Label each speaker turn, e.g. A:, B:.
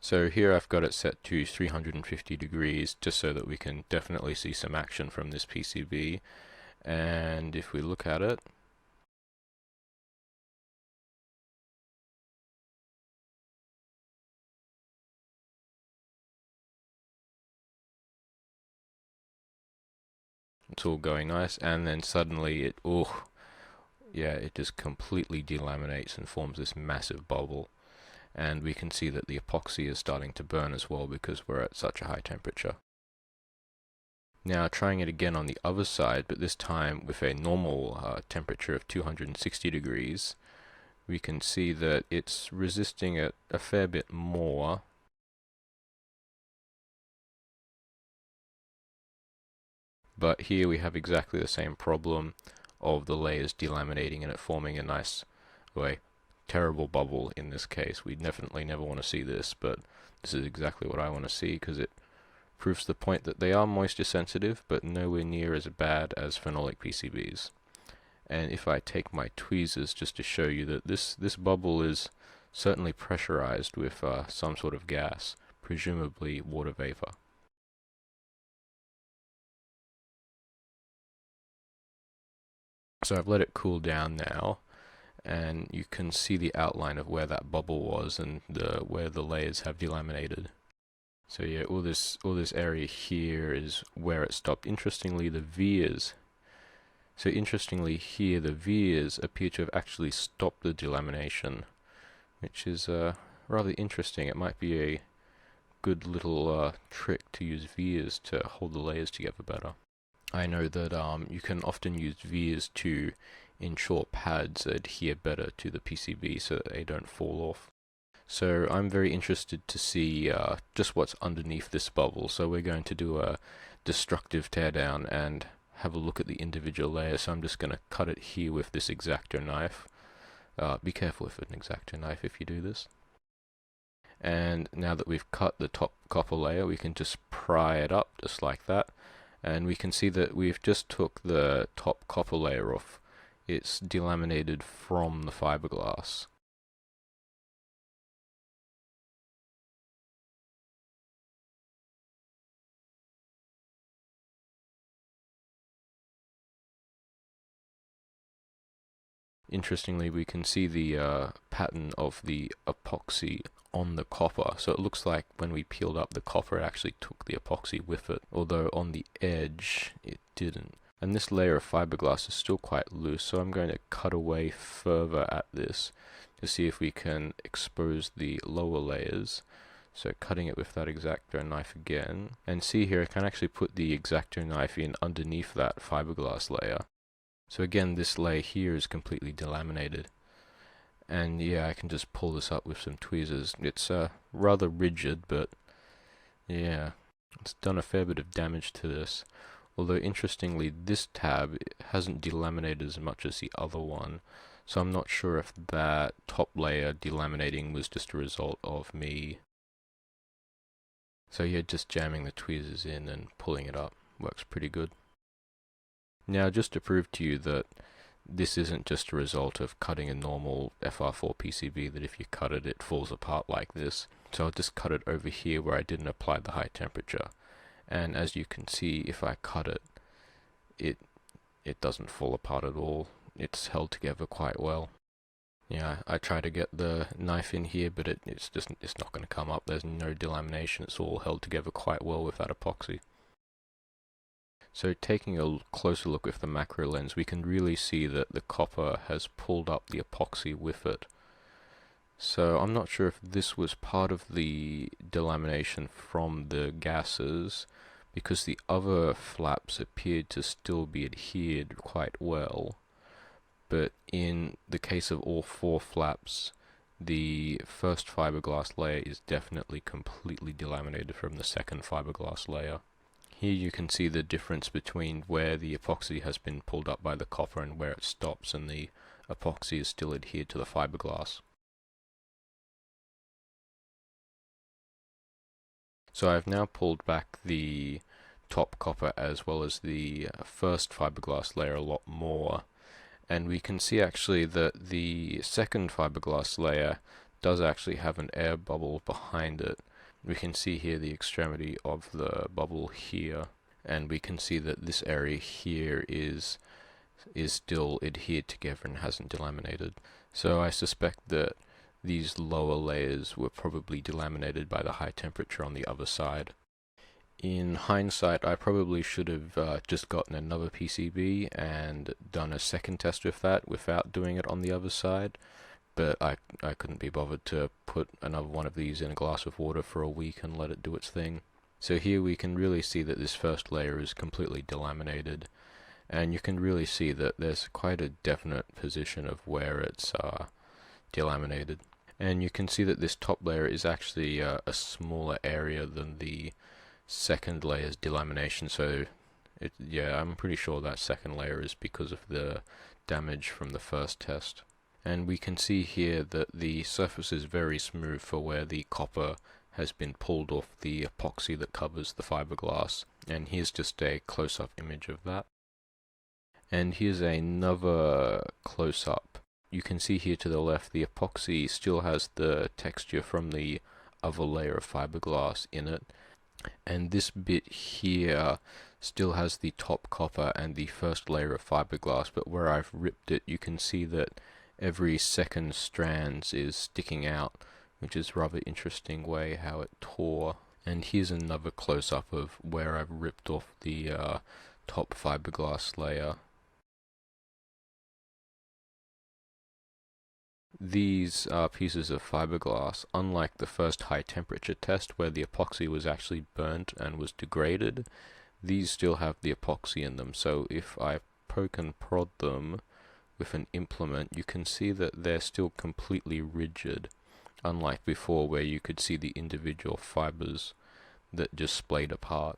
A: So here I've got it set to 350 degrees just so that we can definitely see some action from this PCB. And if we look at it, it's all going nice, and then suddenly it, oh yeah, it just completely delaminates and forms this massive bubble. And we can see that the epoxy is starting to burn as well because we're at such a high temperature. Now trying it again on the other side, but this time with a normal temperature of 260 degrees, we can see that it's resisting it a fair bit more. But here we have exactly the same problem of the layers delaminating and it forming a nice, terrible bubble in this case. We definitely never want to see this, but this is exactly what I want to see because it proves the point that they are moisture sensitive, but nowhere near as bad as phenolic PCBs. And if I take my tweezers just to show you that this bubble is certainly pressurized with some sort of gas, presumably water vapor. So I've let it cool down now, and you can see the outline of where that bubble was and where the layers have delaminated. So yeah, all this area here is where it stopped. Interestingly, the vias. So interestingly here, the vias appear to have actually stopped the delamination, which is rather interesting. It might be a good little trick to use vias to hold the layers together better. I know that you can often use vias to ensure pads adhere better to the PCB so that they don't fall off. So I'm very interested to see just what's underneath this bubble. So we're going to do a destructive teardown and have a look at the individual layers. So I'm just going to cut it here with this X-Acto knife. Be careful with an X-Acto knife if you do this. And now that we've cut the top copper layer, we can just pry it up just like that. And we can see that we've just took the top copper layer off. It's delaminated from the fiberglass. Interestingly, we can see the pattern of the epoxy on the copper. So it looks like when we peeled up the copper, it actually took the epoxy with it, although on the edge it didn't. And this layer of fiberglass is still quite loose, so I'm going to cut away further at this to see if we can expose the lower layers. So cutting it with that X-Acto knife again, and see here I can actually put the X-Acto knife in underneath that fiberglass layer. So again, this layer here is completely delaminated. And yeah, I can just pull this up with some tweezers. It's rather rigid, but yeah, it's done a fair bit of damage to this. Although interestingly, this tab hasn't delaminated as much as the other one. So I'm not sure if that top layer delaminating was just a result of me. So yeah, just jamming the tweezers in and pulling it up works pretty good. Now, just to prove to you that this isn't just a result of cutting a normal FR4 PCB, that if you cut it, it falls apart like this. So I'll just cut it over here where I didn't apply the high temperature. And as you can see, if I cut it, it doesn't fall apart at all. It's held together quite well. Yeah, I try to get the knife in here, but it's not going to come up. There's no delamination. It's all held together quite well with that epoxy. So taking a closer look with the macro lens, we can really see that the copper has pulled up the epoxy with it. So I'm not sure if this was part of the delamination from the gases, because the other flaps appeared to still be adhered quite well. But in the case of all four flaps, the first fiberglass layer is definitely completely delaminated from the second fiberglass layer. Here you can see the difference between where the epoxy has been pulled up by the copper and where it stops, and the epoxy is still adhered to the fiberglass. So I've now pulled back the top copper as well as the first fiberglass layer a lot more, and we can see actually that the second fiberglass layer does actually have an air bubble behind it, We can see here the extremity of the bubble here, and we can see that this area here is still adhered together and hasn't delaminated. So I suspect that these lower layers were probably delaminated by the high temperature on the other side. In hindsight, I probably should have just gotten another PCB and done a second test with that without doing it on the other side, but I couldn't be bothered to put another one of these in a glass of water for a week and let it do its thing. So here we can really see that this first layer is completely delaminated, and you can really see that there's quite a definite position of where it's delaminated. And you can see that this top layer is actually a smaller area than the second layer's delamination, so yeah, I'm pretty sure that second layer is because of the damage from the first test. And we can see here that the surface is very smooth for where the copper has been pulled off the epoxy that covers the fiberglass, and here's just a close-up image of that. And here's another close-up. You can see here to the left the epoxy still has the texture from the other layer of fiberglass in it, and this bit here still has the top copper and the first layer of fiberglass, but where I've ripped it you can see that every second strand is sticking out, which is a rather interesting way how it tore. And here's another close-up of where I've ripped off the top fiberglass layer. These pieces of fiberglass, unlike the first high temperature test where the epoxy was actually burnt and was degraded, these still have the epoxy in them, so if I poke and prod them with an implement you can see that they're still completely rigid, unlike before where you could see the individual fibers that just splayed apart.